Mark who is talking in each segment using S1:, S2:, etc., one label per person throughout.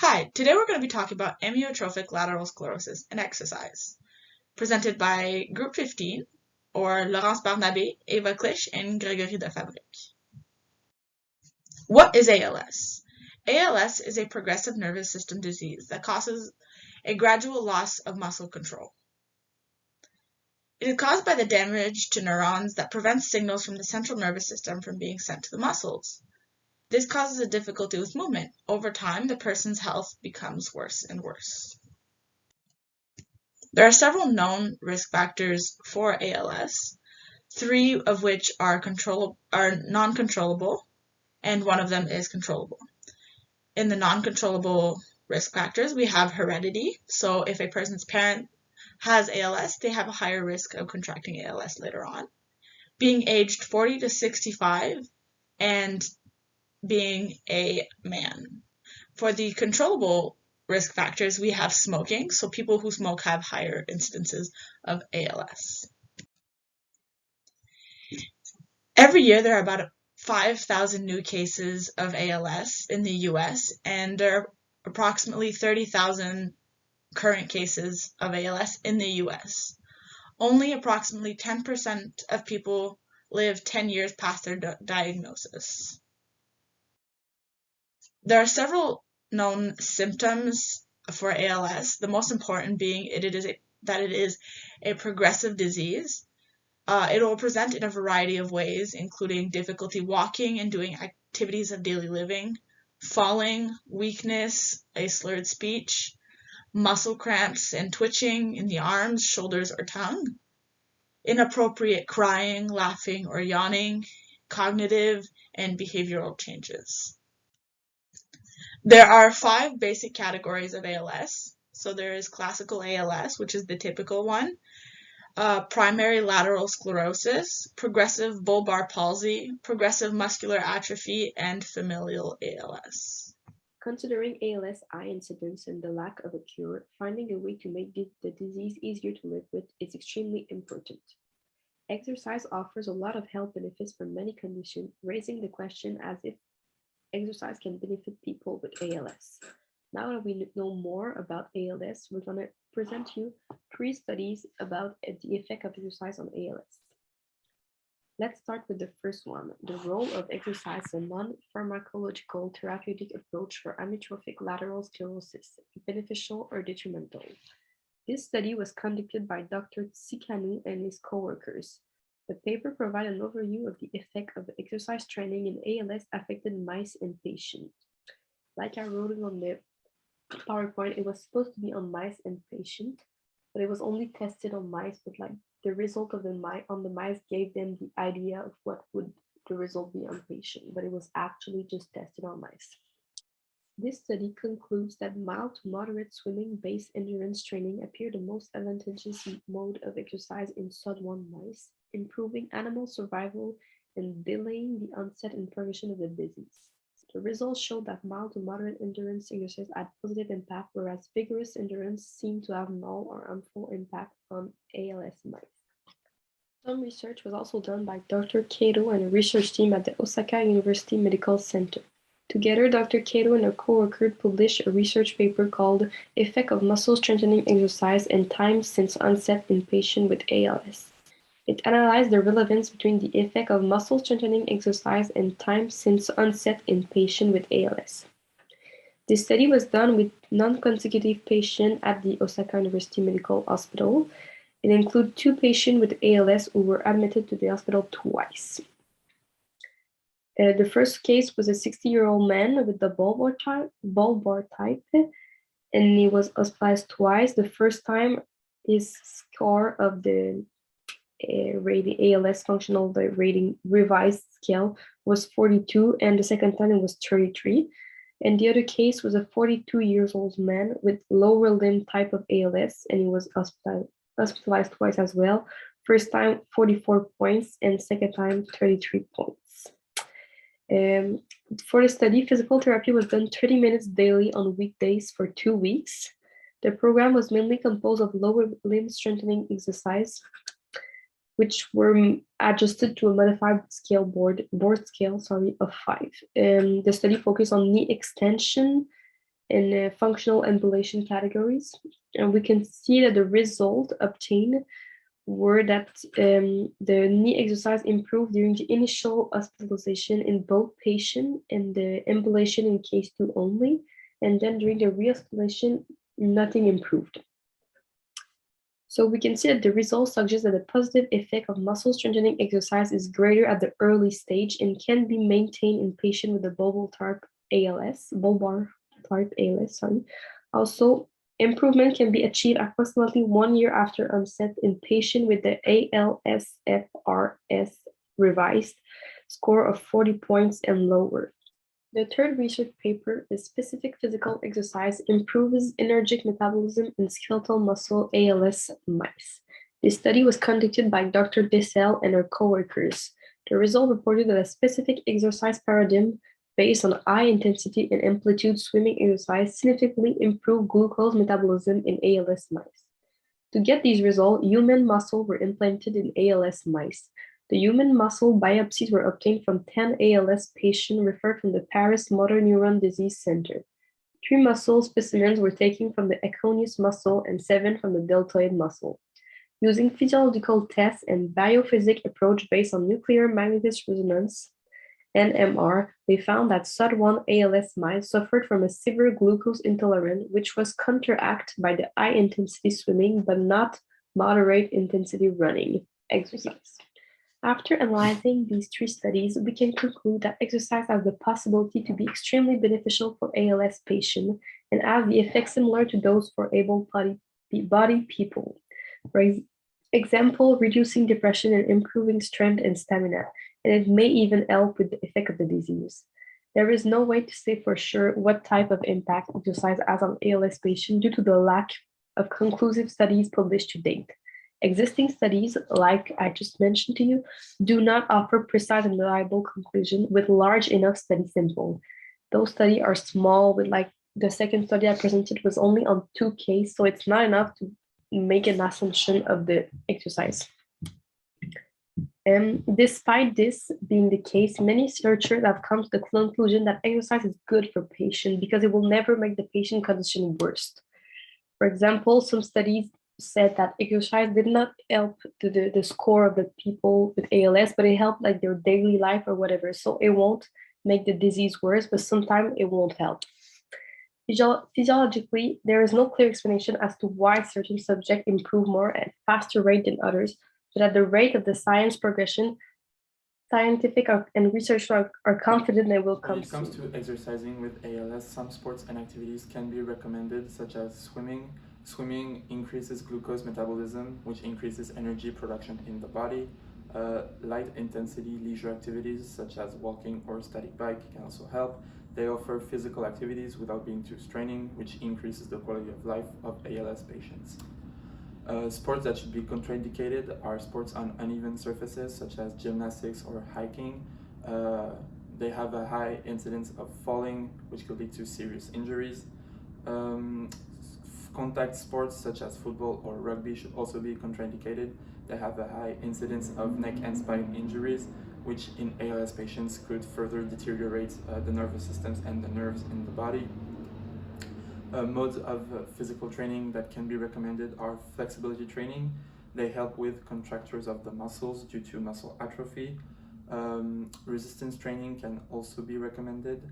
S1: Hi, today we're going to be talking about amyotrophic lateral sclerosis and exercise, presented by Group 15, or Laurence Barnabé, Eva Clich, and Gregory Defabrique. What is ALS? ALS is a progressive nervous system disease that causes a gradual loss of muscle control. It is caused by the damage to neurons that prevents signals from the central nervous system from being sent to the muscles. This causes a difficulty with movement. Over time, the person's health becomes worse and worse. There are several known risk factors for ALS, three of which are non-controllable, and one of them is controllable. In the non-controllable risk factors, we have heredity. So if a person's parent has ALS, they have a higher risk of contracting ALS later on. Being aged 40 to 65 and being a man. For the controllable risk factors, we have smoking. So people who smoke have higher incidences of ALS. Every year, there are about 5,000 new cases of ALS in the US, and there are approximately 30,000 current cases of ALS in the US. Only approximately 10% of people live 10 years past their diagnosis. There are several known symptoms for ALS, the most important being that it is a progressive disease. It will present in a variety of ways, including difficulty walking and doing activities of daily living, falling, weakness, a slurred speech, muscle cramps and twitching in the arms, shoulders, or tongue, inappropriate crying, laughing, or yawning, cognitive and behavioral changes. There are 5 basic categories of ALS. So there is classical ALS, which is the typical one, primary lateral sclerosis, progressive bulbar palsy, progressive muscular atrophy, and familial ALS.
S2: Considering ALS high incidence and the lack of a cure, finding a way to make the disease easier to live with is extremely important. Exercise offers a lot of health benefits for many conditions, raising the question as if exercise can benefit people with ALS. Now that we know more about ALS, we're going to present you 3 studies about the effect of exercise on ALS. Let's start with the first one, the role of exercise as a non-pharmacological therapeutic approach for amyotrophic lateral sclerosis, beneficial or detrimental. This study was conducted by Dr. Kcep and his co-workers. The paper provides an overview of the effect of exercise training in ALS-affected mice and patients. Like I wrote it on the PowerPoint, it was supposed to be on mice and patients, but it was only tested on mice, but like the result of the mice gave them the idea of what would the result be on patient, but it was actually just tested on mice. This study concludes that mild to moderate swimming-based endurance training appeared the most advantageous mode of exercise in SOD1 mice, improving animal survival and delaying the onset and progression of the disease. The results showed that mild to moderate endurance exercise had positive impact, whereas vigorous endurance seemed to have null or harmful impact on ALS mice. Some research was also done by Dr. Kato and a research team at the Osaka University Medical Center. Together, Dr. Kato and her co-worker published a research paper called Effect of Muscle Strengthening Exercise and Time Since Onset in Patients with ALS. It analyzed the relevance between the effect of muscle strengthening exercise and time since onset in patients with ALS. This study was done with non-consecutive patients at the Osaka University Medical Hospital. It included 2 patients with ALS who were admitted to the hospital twice. The first case was a 60-year-old man with the bulbar type, and he was hospitalized twice. The first time, his score of the ALS functional rating revised scale was 42, and the second time it was 33. And the other case was a 42-year-old man with lower limb type of ALS, and he was hospitalized twice as well. First time 44 points, and second time 33 points. For the study, physical therapy was done 30 minutes daily on weekdays for 2 weeks. The program was mainly composed of lower limb strengthening exercise, which were adjusted to a modified scale board scale of 5. The study focused on knee extension, in functional ambulation categories. And we can see that the result obtained were that the knee exercise improved during the initial hospitalization in both patient and the ambulation in case 2 only. And then during the re-hospitalization, nothing improved. So we can see that the results suggest that the positive effect of muscle strengthening exercise is greater at the early stage and can be maintained in patients with the bulbar type ALS, sorry. Also, improvement can be achieved approximately 1 year after onset in patients with the ALSFRS revised score of 40 points and lower. The third research paper is specific physical exercise improves energetic metabolism in skeletal muscle ALS mice. This study was conducted by Dr. Dessel and her coworkers. The result reported that a specific exercise paradigm based on high intensity and amplitude swimming exercise significantly improved glucose metabolism in ALS mice. To get these results, human muscle were implanted in ALS mice. The human muscle biopsies were obtained from 10 ALS patients referred from the Paris Motor Neuron Disease Center. 3 muscle specimens were taken from the acromion muscle and 7 from the deltoid muscle. Using physiological tests and biophysics approach based on nuclear magnetic resonance (NMR), they found that SOD1 ALS mice suffered from a severe glucose intolerance, which was counteracted by the high-intensity swimming but not moderate-intensity running exercise. After analyzing these 3 studies, we can conclude that exercise has the possibility to be extremely beneficial for ALS patients and has the effects similar to those for able-bodied people. For example, reducing depression and improving strength and stamina, and it may even help with the effect of the disease. There is no way to say for sure what type of impact exercise has on ALS patients due to the lack of conclusive studies published to date. Existing studies, like I just mentioned to you, do not offer precise and reliable conclusion with large enough study sample. Those studies are small, with like the second study I presented was only on 2 cases, so it's not enough to make an assumption of the exercise. Despite this being the case, many researchers have come to the conclusion that exercise is good for patients because it will never make the patient condition worse. For example, some studies said that exercise did not help the score of the people with ALS, but it helped like their daily life or whatever. So it won't make the disease worse, but sometimes it won't help. Physiologically, there is no clear explanation as to why certain subjects improve more at faster rate than others, but at the rate of the science progression, scientific and researchers are confident they will come
S3: When it comes
S2: soon.
S3: to exercising with ALS, some sports and activities can be recommended, such as swimming. Swimming increases glucose metabolism, which increases energy production in the body. Light intensity leisure activities, such as walking or static bike, can also help. They offer physical activities without being too straining, which increases the quality of life of ALS patients. Sports that should be contraindicated are sports on uneven surfaces, such as gymnastics or hiking. Uh, they have a high incidence of falling, which could lead to serious injuries. Um, Contact sports such as football or rugby should also be contraindicated. They have a high incidence of neck and spine injuries, which in ALS patients could further deteriorate the nervous systems and the nerves in the body. Modes of physical training that can be recommended are flexibility training. They help with contractures of the muscles due to muscle atrophy. Resistance training can also be recommended.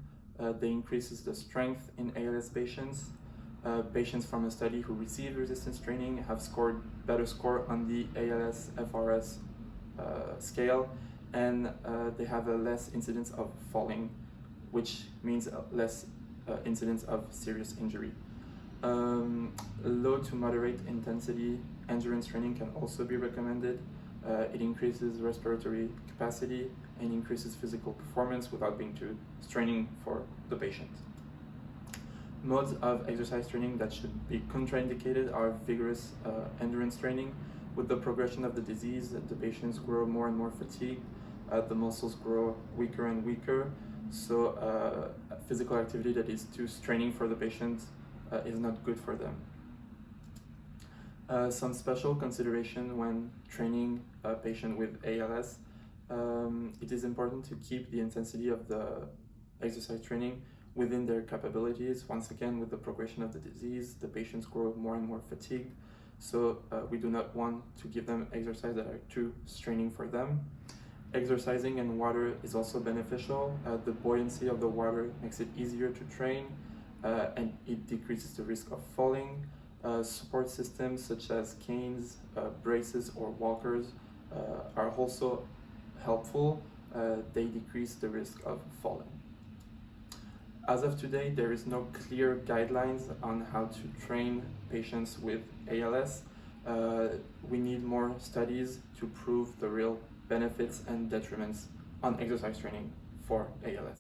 S3: They increases the strength in ALS patients. Patients from a study who received resistance training have scored better score on the ALS FRS scale, and they have a less incidence of falling, which means less incidence of serious injury. Low to moderate intensity endurance training can also be recommended. It increases respiratory capacity and increases physical performance without being too straining for the patient. Modes of exercise training that should be contraindicated are vigorous endurance training. With the progression of the disease, the patients grow more and more fatigued, the muscles grow weaker and weaker, so physical activity that is too straining for the patient is not good for them. Some special consideration when training a patient with ALS. It is important to keep the intensity of the exercise training within their capabilities. Once again, with the progression of the disease, the patients grow more and more fatigued. So we do not want to give them exercise that are too straining for them. Exercising in water is also beneficial. The buoyancy of the water makes it easier to train, and it decreases the risk of falling. Support systems such as canes, braces, or walkers are also helpful. They decrease the risk of falling. As of today, there is no clear guidelines on how to train patients with ALS. We need more studies to prove the real benefits and detriments on exercise training for ALS.